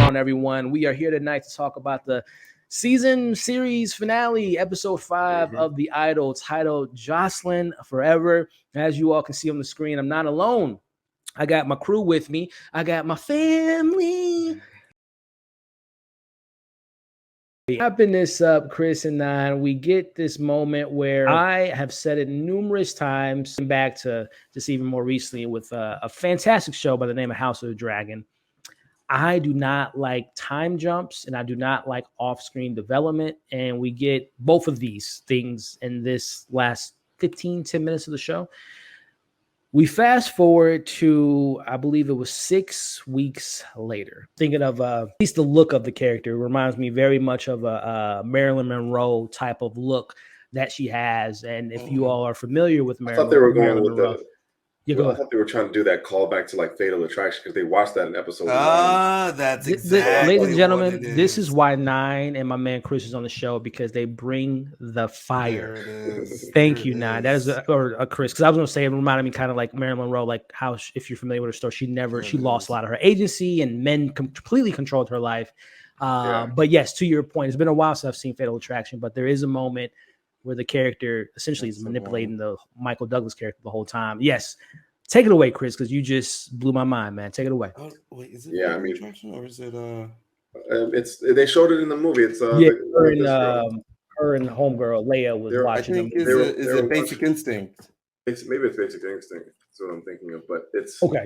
on, everyone? We are here tonight to talk about the series finale, episode 5 of The Idol, titled Jocelyn Forever. As you all can see on the screen, I'm not alone. I got my crew with me. I got my family. Wrapping this up, Chris and I, we get this moment where I have said it numerous times, back to just even more recently with a fantastic show by the name of House of the Dragon. I do not like time jumps and I do not like off-screen development. And we get both of these things in this last 10 minutes of the show. We fast forward to, I believe it was 6 weeks later. Thinking of at least the look of the character, it reminds me very much of a Marilyn Monroe type of look that she has. And if you all are familiar with Marilyn, I thought they were going Marilyn with Monroe, I thought they were trying to do that callback to like Fatal Attraction because they watched that in episode 1. That's exactly ladies and gentlemen, what it is. This is why 9 and my man Chris is on the show, because they bring the fire. Thank you, 9. That is Chris, because I was going to say it reminded me kind of like Marilyn Monroe, like how if you're familiar with her story, she lost a lot of her agency and men completely controlled her life. But yes, to your point, it's been a while since I've seen Fatal Attraction, but there is a moment where the character essentially is manipulating the Michael Douglas character the whole time. Yes. Take it away, Chris, because you just blew my mind, man. Take it away. Oh, wait, is it Attraction or is it it's they showed it in the movie. It's her and homegirl Leia was watching them. Is it Basic Instinct? Maybe it's Basic Instinct. That's what I'm thinking of, but it's okay.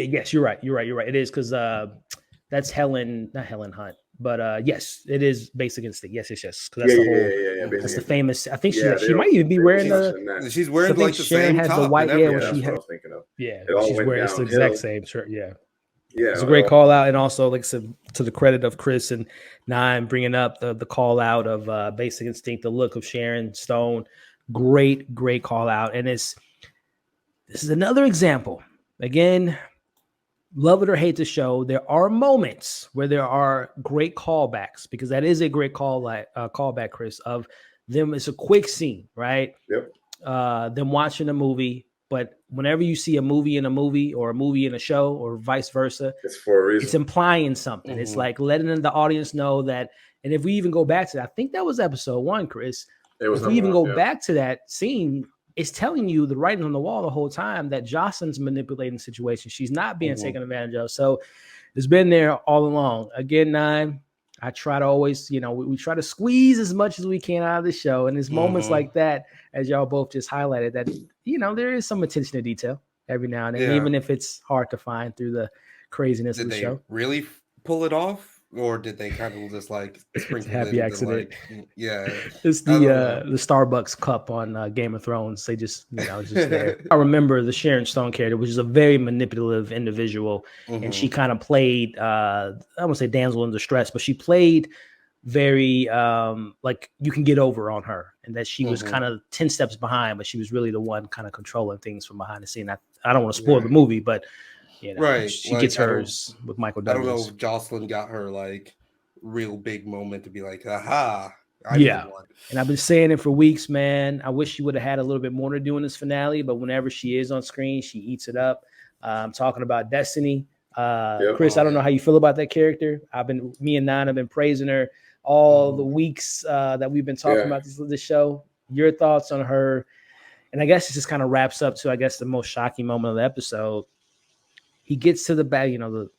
Yes, you're right. It is because that's not Helen Hunt. But yes, it is Basic Instinct. Yes. Because that's that's the famous. I think she might even be wearing she's wearing like the Sharon same has top. The white. That's what I was thinking of. Yeah, she's wearing the exact same shirt. Yeah. It's a great call out, and also like I said, to the credit of Chris and 9 bringing up the call out of Basic Instinct, the look of Sharon Stone. Great call out, and this is another example. Again, love it or hate the show, there are moments where there are great callbacks, because that is a great callback, Chris, of them. It's a quick scene, right? Yep. Them watching a movie, but whenever you see a movie in a movie or a movie in a show or vice versa, it's for a reason. It's implying something. It's like letting the audience know that. And if we even go back to that, I think that was episode 1, Chris. If we even go back to that scene, it's telling you the writing on the wall the whole time that Jocelyn's manipulating the situation. She's not being taken advantage of. So it's been there all along. Again, 9, I try to always, we try to squeeze as much as we can out of the show. And there's moments like that, as y'all both just highlighted, that, there is some attention to detail every now and then, even if it's hard to find through the craziness of the show. Did they really pull it off? Or did they kind of just like sprinkle happy accident? It's the Starbucks cup on Game of Thrones. They just, it's just there. I remember the Sharon Stone character, which is a very manipulative individual, and she kind of played, I won't say damsel in distress, but she played very like you can get over on her, and that she was kind of 10 steps behind, but she was really the one kind of controlling things from behind the scene. I don't want to spoil the movie, but. She gets hers with Michael Douglas. I don't know if Jocelyn got her like real big moment to be like, aha. And I've been saying it for weeks, man. I wish she would have had a little bit more to do in this finale, but whenever she is on screen, she eats it up. I'm talking about Destiny. Chris, I don't know how you feel about that character. Me and 9 have been praising her all the weeks that we've been talking about this show. Your thoughts on her? And I guess it just kind of wraps up to, I guess, the most shocking moment of the episode. He gets to the back,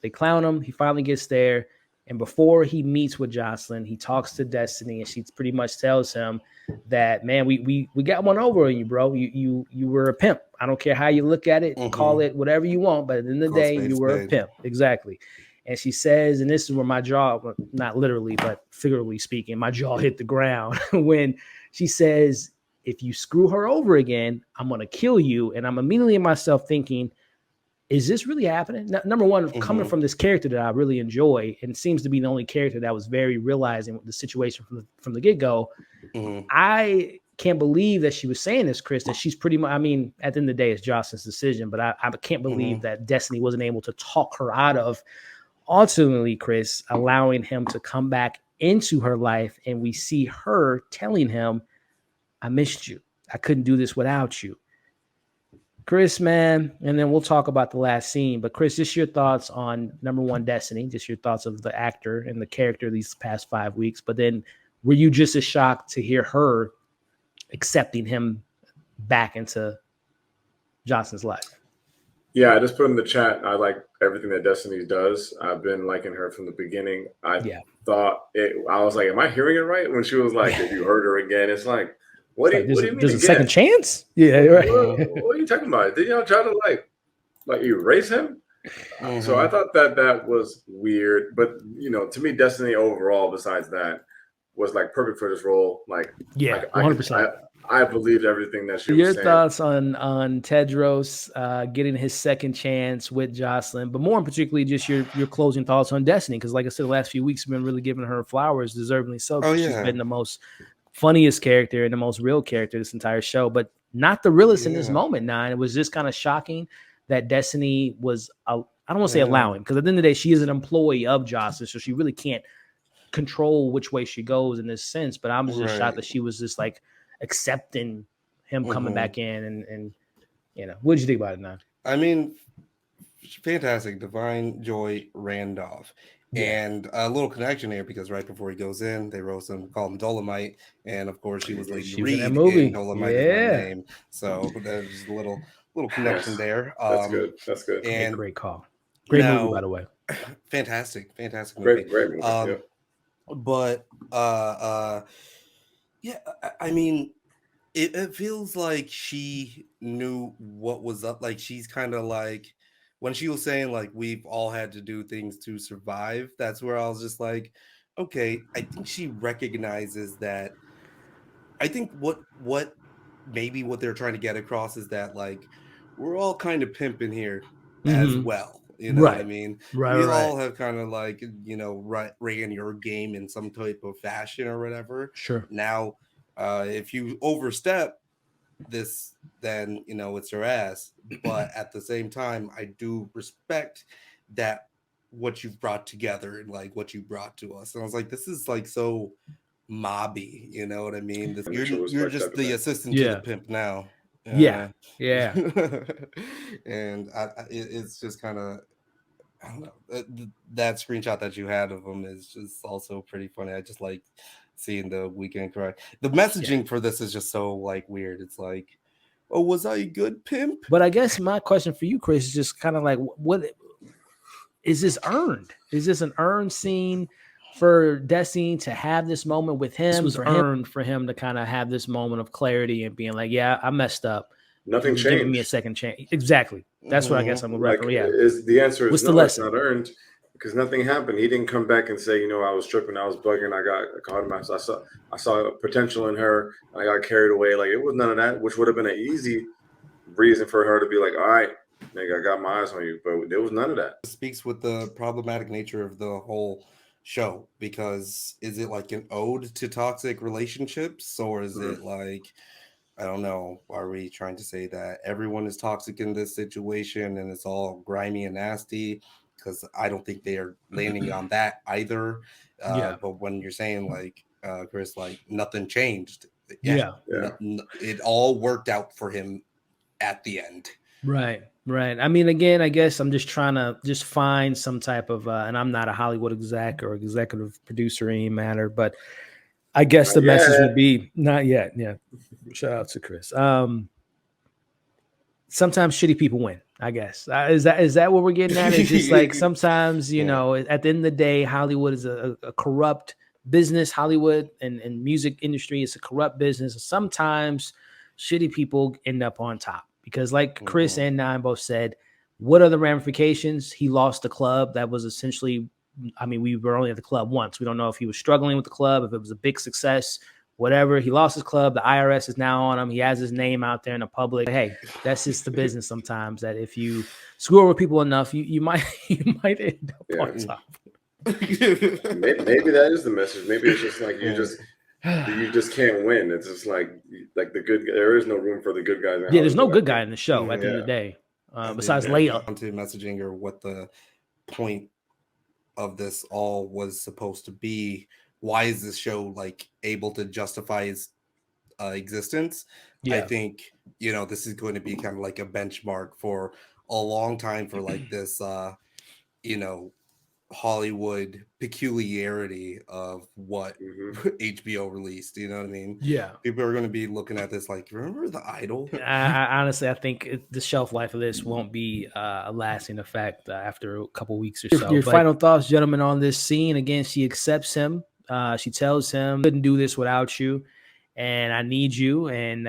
they clown him. He finally gets there. And before he meets with Jocelyn, he talks to Destiny, and she pretty much tells him that, man, we got one over on you, bro. You were a pimp. I don't care how you look at it, call it whatever you want, but at the end of the day, you were a pimp. Exactly. And she says, and this is where my jaw, not literally, but figuratively speaking, my jaw hit the ground when she says, if you screw her over again, I'm going to kill you. And I'm immediately in myself thinking, is this really happening? Number one, coming from this character that I really enjoy, and seems to be the only character that was very realizing the situation from the get-go. I can't believe that she was saying this, Chris, that she's pretty much, at the end of the day, it's Jocelyn's decision, but I can't believe that Destiny wasn't able to talk her out of, ultimately, Chris, allowing him to come back into her life. And we see her telling him, I missed you. I couldn't do this without you. Chris, man, and then we'll talk about the last scene. But Chris, just your thoughts on number one, Destiny. Just your thoughts of the actor and the character these past 5 weeks. But then, were you just as shocked to hear her accepting him back into Johnson's life? Yeah, I just put in the chat. I like everything that Destiny does. I've been liking her from the beginning. I was like, am I hearing it right? When she was like, if you hurt her again, it's like, what do you mean there's a again? second chance? Yeah, right. What are you talking about? Did y'all try to like erase him? So I thought that was weird. But to me, Destiny overall, besides that, was like perfect for this role. Like, yeah, 100%. I believed everything that she was saying. Your thoughts on Tedros getting his second chance with Jocelyn, but more particularly just your closing thoughts on Destiny, because like I said, the last few weeks have been really giving her flowers, deservingly so. Because she's been the most funniest character and the most real character this entire show, but not the realest in this moment. Now, and it was just kind of shocking that Destiny was, I don't want to say allowing, because at the end of the day, she is an employee of Jocelyn, so she really can't control which way she goes in this sense. But I'm just shocked that she was just like accepting him coming back in, and what did you think about it now? I mean, fantastic. Divine Joy Randolph. And a little connection here, because right before he goes in, they roast him, call him Dolomite, and of course she was Lady Reed in Dolomite is my name. So there's a little connection there. That's good. That's good. And great call. Great movie, by the way. Fantastic movie. Great movie. But I mean, it feels like she knew what was up. Like, she's kind of like, when she was saying like we've all had to do things to survive, that's where I was just like, okay, I think she recognizes that. I think what maybe what they're trying to get across is that like we're all kind of pimping here as well. You know what I mean? We all have kind of like, ran your game in some type of fashion or whatever. Sure. Now, if you overstep this, then it's your ass. But at the same time, I do respect that what you've brought together and like what you brought to us. And I was like, this is like so mobby, you know what I mean? You're just the assistant to the pimp now. Yeah. And it's just kind of, I don't know, that screenshot that you had of him is just also pretty funny. I just like seeing the Weeknd cry. The messaging for this is just so like weird. It's like, oh, was I a good pimp? But I guess my question for you, Chris, is just kind of like, what is this earned? Is this an earned scene for Destiny to have this moment with him? This was earned for him to kind of have this moment of clarity and being like, yeah, I messed up. Nothing changed. Giving me a second chance. Exactly. That's what I guess I'm referring. The answer is what's no, the lesson? It's not earned, because nothing happened. He didn't come back and say, I was tripping, I was bugging, I caught him. I saw potential in her, I got carried away. Like, it was none of that, which would have been an easy reason for her to be like, all right, nigga, I got my eyes on you. But there was none of that. It speaks with the problematic nature of the whole show, because is it like an ode to toxic relationships, or is it like, I don't know, are we trying to say that everyone is toxic in this situation and it's all grimy and nasty? Because I don't think they are landing on that either. But when you're saying like, Chris, like nothing changed. It all worked out for him at the end. Right. I mean, again, I guess I'm just trying to just find some type of, and I'm not a Hollywood exec or executive producer in any matter, but I guess the message would be not yet. Yeah. Shout out to Chris. Sometimes shitty people win, I guess. Is that what we're getting at? It's just like sometimes, at the end of the day, Hollywood is a corrupt business. Hollywood and music industry is a corrupt business. Sometimes shitty people end up on top because like Chris and Nine both said, what are the ramifications? He lost the club. That was essentially, I mean, we were only at the club once. We don't know if he was struggling with the club, if it was a big success, whatever. He lost his club. The IRS is now on him. He has his name out there in the public. Hey, that's just the business sometimes, that if you screw over people enough, you might end up on top. Maybe that is the message. Maybe it's just like you just can't win. It's just like the good. There is no room for the good guys. There's no good guy in the show at the end of the day. Besides Leia. Onto messaging or what the point of this all was supposed to be. Why is this show like able to justify its existence. I think, this is going to be kind of like a benchmark for a long time for like this, Hollywood peculiarity of what HBO released. You know what I mean? Yeah. People are going to be looking at this like, remember The Idol? I honestly, I think the shelf life of this won't be a lasting effect after a couple weeks or so. Your final thoughts, gentlemen, on this scene. Again, she accepts him. She tells him, I couldn't do this without you, and I need you, and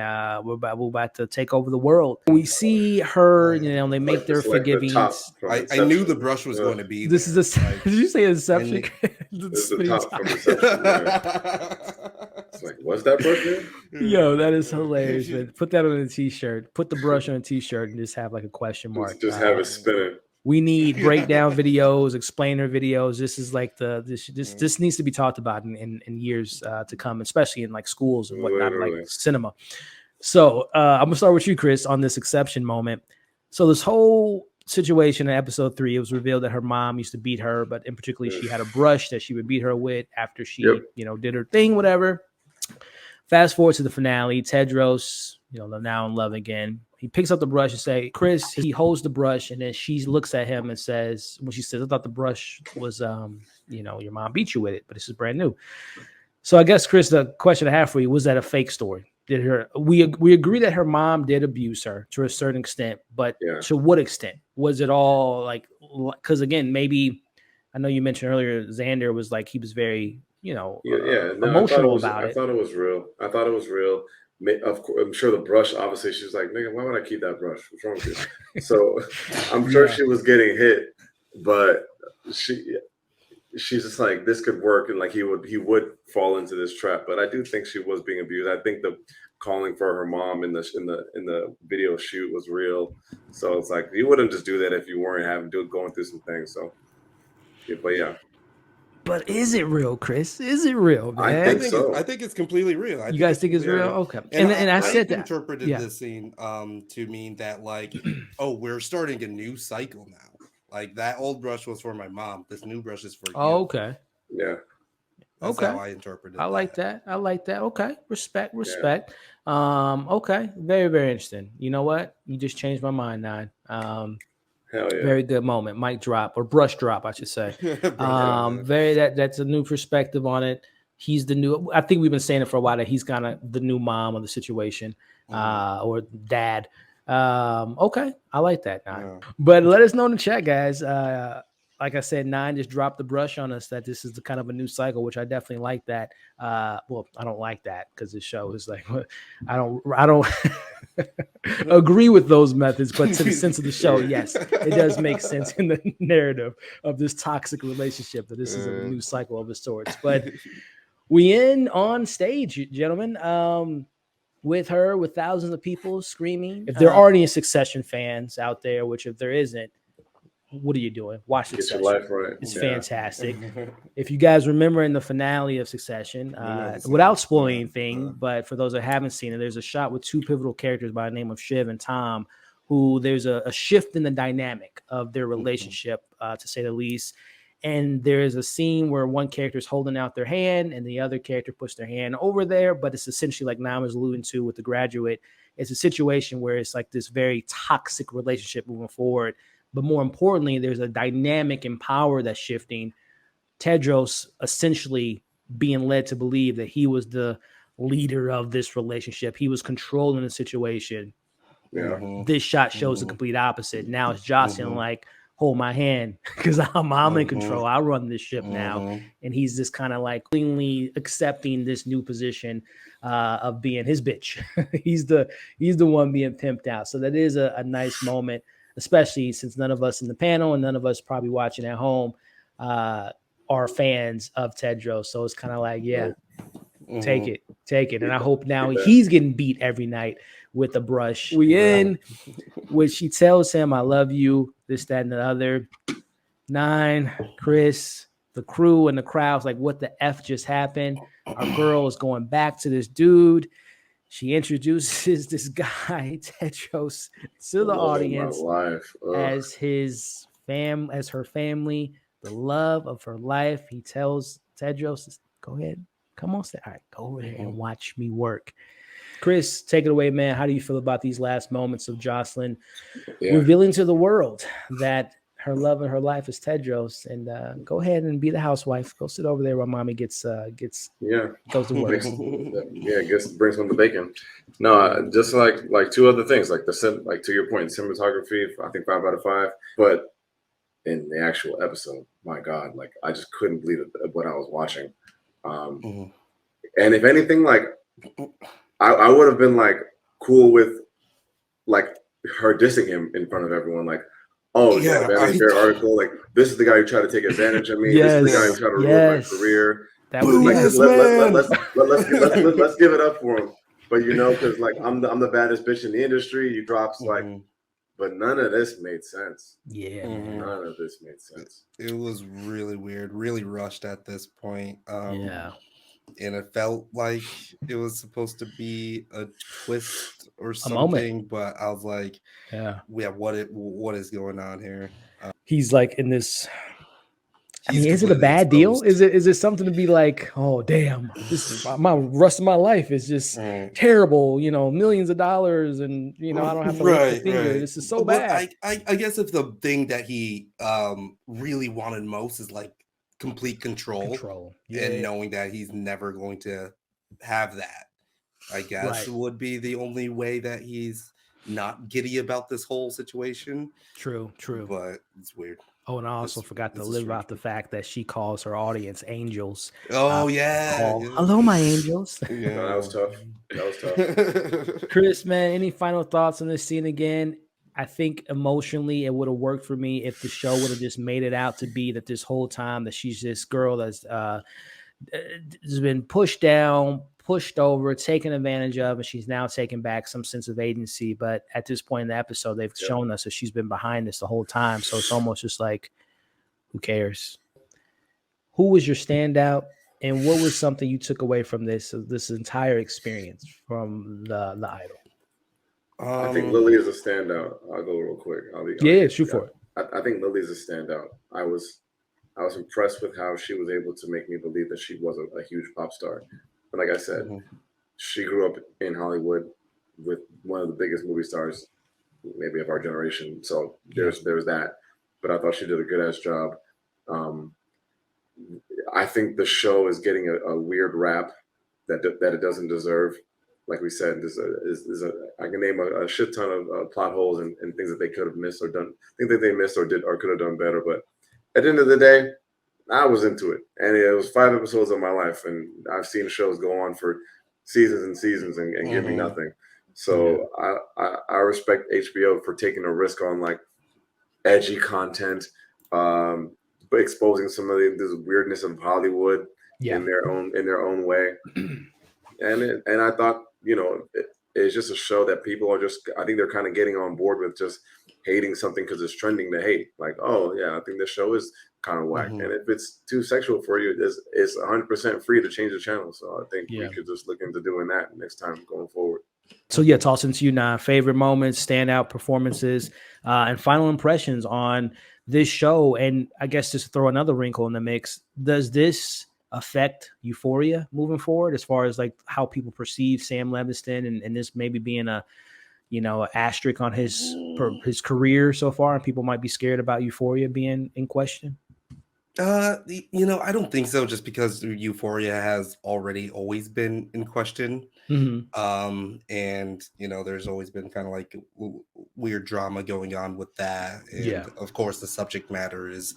we're about to take over the world. We see her, they make their forgivings. I knew the brush was going to be this there. Is a, did you say Inception? This is the top from Inception. It's like, what's that brush there? Yo, that is hilarious, man. Put that on a t-shirt. Put the brush on a t-shirt and just have like a question mark. Just have it spinning. We need breakdown videos, explainer videos. This is like this needs to be talked about in years to come, especially in like schools and whatnot, like cinema. So I'm gonna start with you, Chris, on this exception moment. So this whole situation in episode 3, it was revealed that her mom used to beat her, but in particular, she had a brush that she would beat her with after she, did her thing, whatever. Fast forward to the finale, Tedros, they're now in love again. He picks up the brush and say, Chris, he holds the brush, and then she looks at him and says, when she says, I thought the brush was, your mom beat you with it, but this is brand new. So I guess, Chris, the question I have for you, was that a fake story? We agree that her mom did abuse her to a certain extent, but to what extent? Was it all like, because again, maybe, I know you mentioned earlier, Xander was like, he was very, emotional about it. I thought it was real. Of course, I'm sure the brush, obviously, she was like, nigga, why would I keep that brush? What's wrong with you? So I'm sure she was getting hit, but she's just like, this could work, and like he would fall into this trap. But I do think she was being abused. I think the calling for her mom in the video shoot was real. So it's like, you wouldn't just do that if you weren't going through some things. So but yeah. But is it real, Chris? Is it real, man? I think it's completely real. You guys think it's real? Okay. And I said that. Interpreted this scene to mean that like, oh, we're starting a new cycle now. Like that old brush was for my mom. This new brush is for you. Oh, okay. Yeah. That's how I interpreted it. I like that. Okay. Respect. Okay. Very, very interesting. You know what? You just changed my mind, Nine. Hell yeah. Very good moment. Mic drop or brush drop, I should say. That's a new perspective on it. He's the new, I think we've been saying it for a while that he's kind of the new mom of the situation, or dad. Okay. I like that, Nine. Yeah. But let us know in the chat, guys. Like I said, Nine just dropped the brush on us that this is the kind of a new cycle, which I definitely like that. Well, I don't like that because the show is like, I don't agree with those methods, but to the sense of the show, yes, it does make sense in the narrative of this toxic relationship that this is a new cycle of the sorts. But we end on stage, gentlemen, with her, with thousands of people screaming. If there are any Succession fans out there, which if there isn't, what are you doing? Watch Succession. Get your life right. It's fantastic. If you guys remember in the finale of Succession, without spoiling anything, but for those that haven't seen it, there's a shot with 2 pivotal characters by the name of Shiv and Tom, who there's a shift in the dynamic of their relationship, to say the least. And there's a scene where one character is holding out their hand and the other character puts their hand over there, but it's essentially like Nam is alluding to with The Graduate. It's a situation where it's like this very toxic relationship moving forward. But more importantly, there's a dynamic and power that's shifting. Tedros essentially being led to believe that he was the leader of this relationship. He was controlling the situation. Yeah. This shot shows the complete opposite. Now it's Jocelyn like, hold my hand because I'm in control. I run this ship now. And he's just kind of like cleanly accepting this new position of being his bitch. he's the one being pimped out. So that is a nice moment, especially since none of us in the panel and none of us probably watching at home are fans of Tedros. So it's kind of like, take it. And I hope now he's getting beat every night with a brush. We end when she tells him, I love you, this, that, and the other. 9, Chris, the crew and the crowd's like, what the F just happened? Our girl is going back to this dude. She introduces this guy, Tedros, to the audience as her family, the love of her life. He tells Tedros, go ahead, come on, all right, go over here and watch me work. Chris, take it away, man. How do you feel about these last moments of Jocelyn revealing to the world that her love and her life is Tedros? And go ahead and be the housewife. Go sit over there while mommy goes to work. Brings home the bacon. No, just like two other things, like to your point, cinematography, I think 5 out of 5. But in the actual episode, my God, like I just couldn't believe what I was watching. And if anything, like I would have been like cool with like her dissing him in front of everyone, like, oh yeah, Vanity Fair article, like this is the guy who tried to take advantage of me. This is the guy who tried to ruin my career. That would like, let's give it up for him. But because like I'm the baddest bitch in the industry. You drops like, but none of this made sense. Yeah, none of this made sense. It was really weird, really rushed at this point. And it felt like it was supposed to be a twist or something, but I was like, what is going on here? He's like in this. I mean, is it a bad deal? Is it something to be like, oh damn, this is my rest of my life is just terrible, millions of dollars, and I don't have to lift a finger. This is so bad. I guess if the thing that he really wanted most is like complete control. And knowing that he's never going to have that, I guess would be the only way that he's not giddy about this whole situation. True. But it's weird. Oh, and I also forgot to live out the fact that she calls her audience angels. Oh, hello, my angels. Yeah, that was tough. Chris, man, any final thoughts on this scene again? I think emotionally it would have worked for me if the show would have just made it out to be that this whole time that she's this girl that's has been pushed down, pushed over, taken advantage of, and she's now taking back some sense of agency. But at this point in the episode, they've shown us that she's been behind this the whole time. So it's almost just like, who cares? Who was your standout, and what was something you took away from this entire experience from the Idol? I think Lily is a standout. I'll go real quick. Shoot for it. I think Lily is a standout. I was impressed with how she was able to make me believe that she was a huge pop star. And like I said, she grew up in Hollywood with one of the biggest movie stars, maybe of our generation. So there's that. But I thought she did a good ass job. I think the show is getting a weird rap that it doesn't deserve. Like we said, I can name a shit ton of plot holes and things that they could have missed or done, things that they missed or did or could have done better. But at the end of the day, I was into it, and it was 5 episodes of my life, and I've seen shows go on for seasons and seasons and give me nothing. So I respect HBO for taking a risk on like edgy content, but exposing some of this weirdness of Hollywood in their own way. And I thought, it's just a show that people are I think they're kind of getting on board with just hating something because it's trending to hate. Like, oh yeah, I think this show is kind of whack. And if it's too sexual for you, it's 100% free to change the channel. So I think we could just look into doing that next time going forward. So toss into you now. Favorite moments, standout performances, and final impressions on this show. And I guess just to throw another wrinkle in the mix, does this affect Euphoria moving forward as far as like how people perceive Sam Levinson and this maybe being a asterisk on his career so far, and people might be scared about Euphoria being in question? I don't think so, just because Euphoria has always been in question. And there's always been kind of like weird drama going on with that, and of course the subject matter is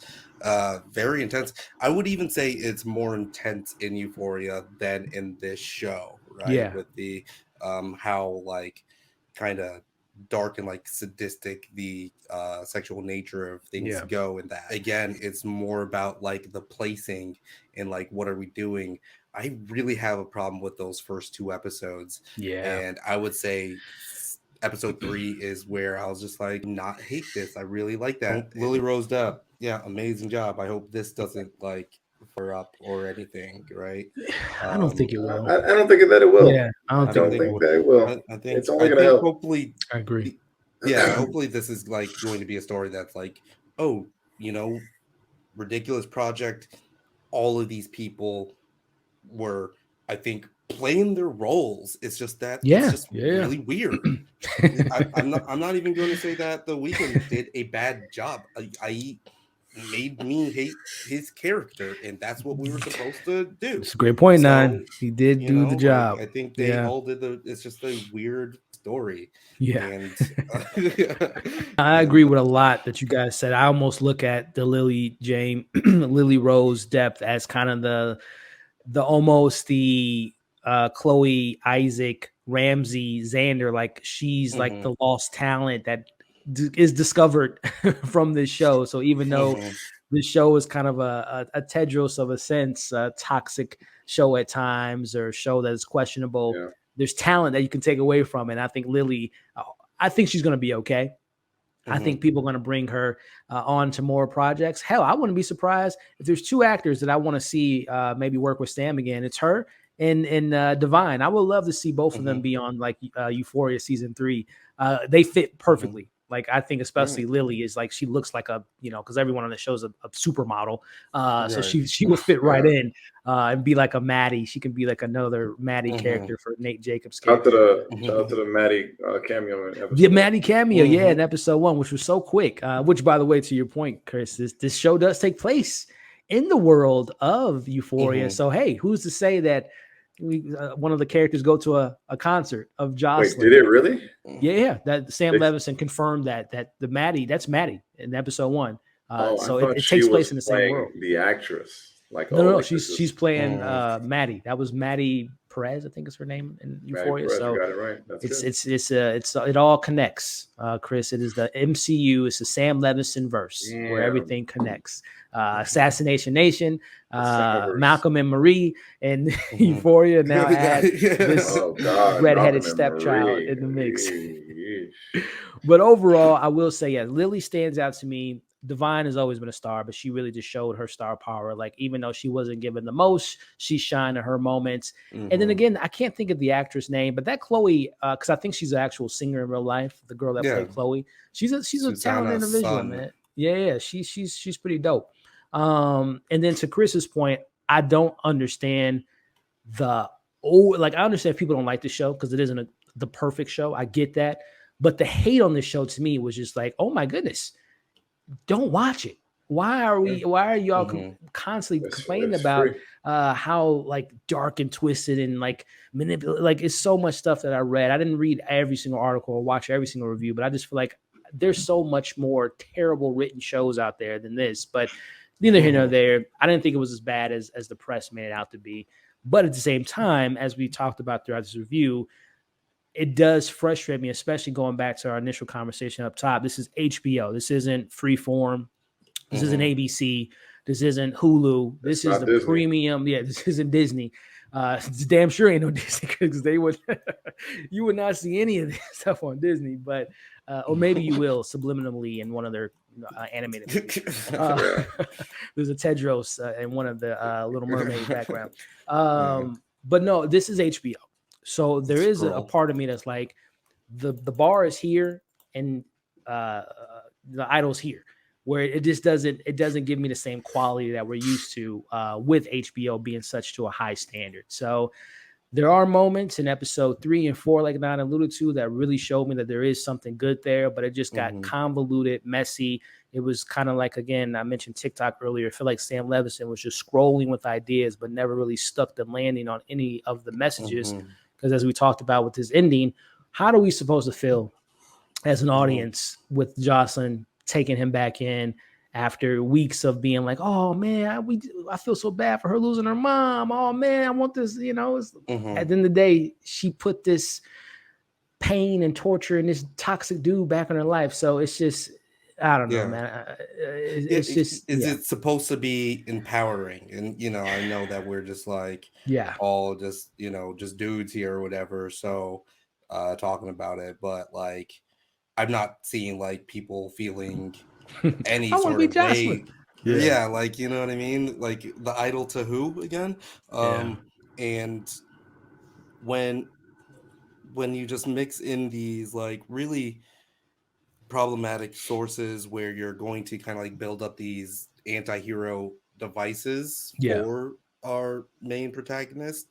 very intense. I would even say it's more intense in Euphoria than in this show, right? With the how like kind of dark and like sadistic the sexual nature of things go in that. Again, it's more about like the placing and like what are we doing. I really have a problem with those first 2 episodes. And I would say episode 3 is where I was just like, not hate this. I really like that. Lily Rose Depp, amazing job. I hope this doesn't like her up or anything, right? I don't think it will. I don't think that it will. I don't think that it will. I think it's only going to help. Hopefully, I agree. Hopefully this is like going to be a story that's like, ridiculous project. All of these people were, I think, playing their roles. It's just that it's just really weird. I'm not even going to say that The Weeknd did a bad job. I made me hate his character, and that's what we were supposed to do. It's a great point, Nine. He did do the job. I think they all did it's just a weird story. Yeah. And I agree with a lot that you guys said. I almost look at the Lily Rose Depp as kind of the almost the Chloe, Isaac, Ramsey, Xander, like she's like the lost talent that is discovered from this show. So even though this show is kind of a Tedros of a sense, a toxic show at times, or a show that is questionable, there's talent that you can take away from it. And I think Lily, I think she's going to be okay. I think people are going to bring her on to more projects. Hell, I wouldn't be surprised if there's two actors that I want to see maybe work with Sam again. It's her and Divine. I would love to see both of them be on like Euphoria season 3. They fit perfectly. Like I think especially Lily is like, she looks like a, because everyone on the show is a supermodel. So she will fit right in and be like a Maddie. She can be like another Maddie character for Nate Jacobs' character. Shout out to the Maddie cameo in episode. The Maddie cameo, in episode 1, which was so quick. Which, by the way, to your point, Chris, this show does take place in the world of Euphoria. So hey, who's to say that one of the characters go to a concert of Jocelyn? Wait, did it really? Yeah, that Sam Levinson confirmed that the Maddie, that's Maddie in episode 1. So it takes place in the same world. The actress, no, she's playing Maddie. That was Maddie Perez, I think is her name in Euphoria. Perez, so you got it right. That's it all connects, Chris. It is the MCU. It's the Sam Levinson verse where everything connects. Assassination Nation, Malcolm and Marie, and Euphoria now add this redheaded stepchild in the mix. But overall, I will say, Lily stands out to me. Divine has always been a star, but she really just showed her star power. Like, even though she wasn't given the most, she shined in her moments. And then again, I can't think of the actress name, but that Chloe, because I think she's an actual singer in real life, the girl that played Chloe. She's a talented individual, man. Yeah, she's pretty dope. And then to Chris's point, I don't understand I understand people don't like the show because it isn't the perfect show. I get that. But the hate on this show to me was just like, oh my goodness, don't watch it. Why are y'all constantly complaining about how like dark and twisted and like manipulative? Like, it's so much stuff that I read. I didn't read every single article or watch every single review, but I just feel like there's so much more terrible written shows out there than this. But neither here nor there. I didn't think it was as bad as the press made it out to be. But at the same time, as we talked about throughout this review, it does frustrate me, especially going back to our initial conversation up top. This is HBO. This isn't Freeform. This isn't ABC. This isn't Hulu. This is the Disney. Premium. Yeah, this isn't Disney. It's damn sure ain't no Disney because you would not see any of this stuff on Disney. But or maybe you will subliminally in one of their animated movies. There's a Tedros in one of the Little Mermaid background. But no, this is HBO. So there is a part of me that's like, the bar is here and the idol's here, where it just doesn't give me the same quality that we're used to with HBO being such to a high standard. So there are moments in episode 3 and 4, like Nana alluded to, that really showed me that there is something good there, but it just got convoluted, messy. It was kind of like, again, I mentioned TikTok earlier. I feel like Sam Levinson was just scrolling with ideas, but never really stuck the landing on any of the messages. Because as we talked about with his ending, how are we supposed to feel as an audience with Jocelyn taking him back in after weeks of being like, oh man, I feel so bad for her losing her mom. Oh man, I want this, At the end of the day, she put this pain and torture and this toxic dude back in her life. So it's just, I don't know, man. It's just, is it supposed to be empowering? And I know that we're just like, all just just dudes here or whatever. So talking about it, but like, I'm not seeing like people feeling any sort of way. Yeah, like, you know what I mean? Like, the idol to who again? And when you just mix in these like really problematic sources where you're going to kind of like build up these anti-hero devices for our main protagonist,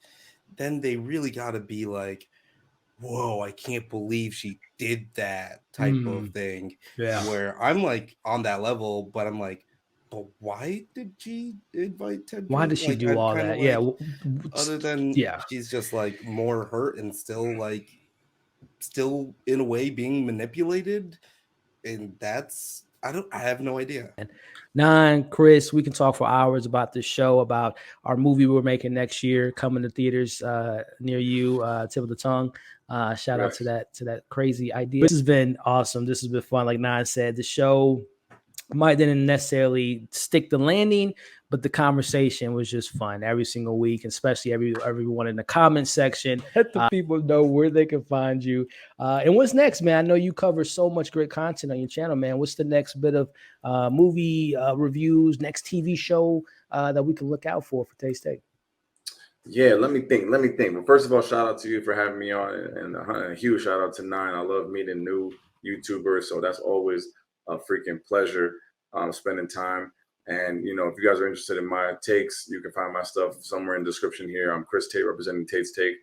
then they really got to be like, whoa, I can't believe she did that type of thing. Yeah. Where I'm like on that level, but I'm like, but why did she invite Tedros? Why did she like, do I'm all kind that? of like, Yeah. other than she's just like more hurt and still in a way being manipulated. And that's, I have no idea. 9, Chris, we can talk for hours about this show, about our movie we're making next year, coming to theaters near you, tip of the tongue. Shout out to that crazy idea. This has been awesome. This has been fun. Like 9 said, the show might didn't necessarily stick the landing, but the conversation was just fun every single week, especially everyone in the comment section. Let the people know where they can find you. And what's next, man? I know you cover so much great content on your channel, man. What's the next bit of movie reviews, next TV show that we can look out for Taste Take? Yeah, let me think. Well, first of all, shout out to you for having me on, and a huge shout out to 9. I love meeting new YouTubers, so that's always a freaking pleasure spending time. And if you guys are interested in my takes, you can find my stuff somewhere in the description here. I'm Chris Tate, representing Tate's Take.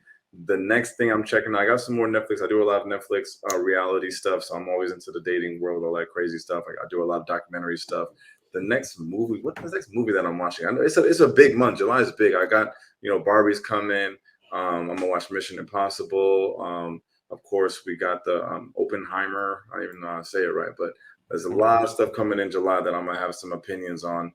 The next thing I'm checking, I got some more Netflix. I do a lot of Netflix reality stuff, so I'm always into the dating world, all that crazy stuff. I do a lot of documentary stuff. The next movie, what's the next movie that I'm watching? I know it's a big month. July is big. I got Barbie's coming. I'm gonna watch Mission Impossible. Of course, we got the Oppenheimer. I don't even know how to say it right, but there's a lot of stuff coming in July that I'm gonna have some opinions on.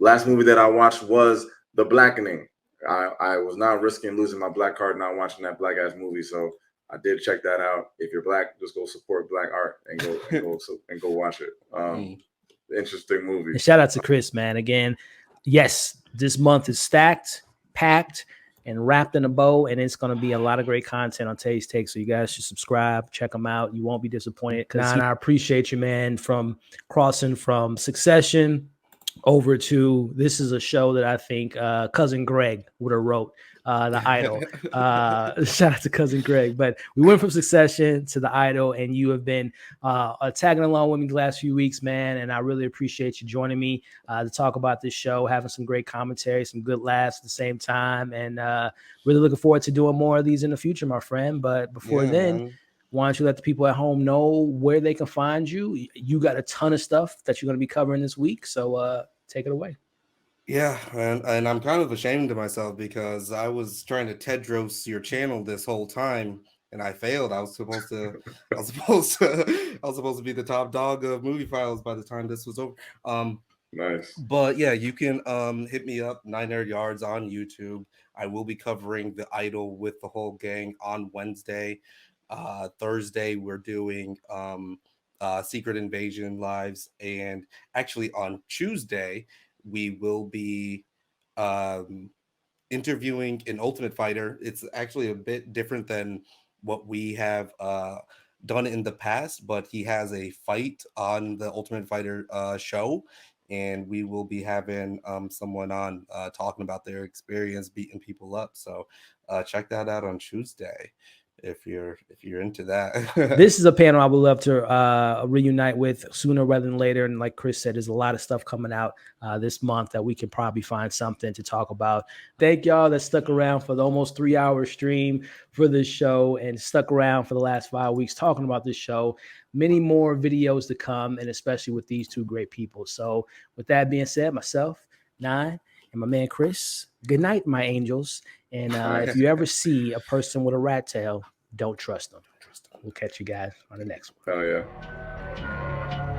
Last movie that I watched was The Blackening. I was not risking losing my black card not watching that black ass movie, so I did check that out. If you're black, just go support black art and go watch it. Interesting movie. And shout out to Chris, man. Again, yes, this month is stacked, packed, and wrapped in a bow, and it's going to be a lot of great content on Taste Take. So you guys should subscribe, check them out. You won't be disappointed. I appreciate you, man, from crossing from Succession over to this is a show that I think cousin Greg would have wrote, The Idol. Shout out to cousin Greg. But we went from Succession to The Idol, and you have been tagging along with me the last few weeks, man. And I really appreciate you joining me to talk about this show, having some great commentary, some good laughs at the same time, and really looking forward to doing more of these in the future, my friend. But before then, man, why don't you let the people at home know where they can find you? You got a ton of stuff that you're going to be covering this week, so take it away. Yeah, and I'm kind of ashamed of myself because I was trying to Tedros your channel this whole time and I failed. I was supposed to be the top dog of MovieFiles by the time this was over. Nice. But yeah, you can hit me up, 9 Nerd Yards on YouTube. I will be covering The Idol with the whole gang on Wednesday. Thursday we're doing Secret Invasion lives, and actually on Tuesday we will be interviewing an Ultimate Fighter. It's actually a bit different than what we have done in the past, but he has a fight on the Ultimate Fighter show, and we will be having someone on talking about their experience beating people up. So check that out on Tuesday if you're into that. This is a panel I would love to reunite with sooner rather than later. And like Chris said, there's a lot of stuff coming out this month that we can probably find something to talk about. Thank y'all that stuck around for the almost 3-hour stream for this show and stuck around for the last 5 weeks talking about this show. Many more videos to come, and especially with these two great people. So with that being said, myself, 9, and my man Chris, good night, my angels. And if you ever see a person with a rat tail, don't trust them. We'll catch you guys on the next one. Hell yeah.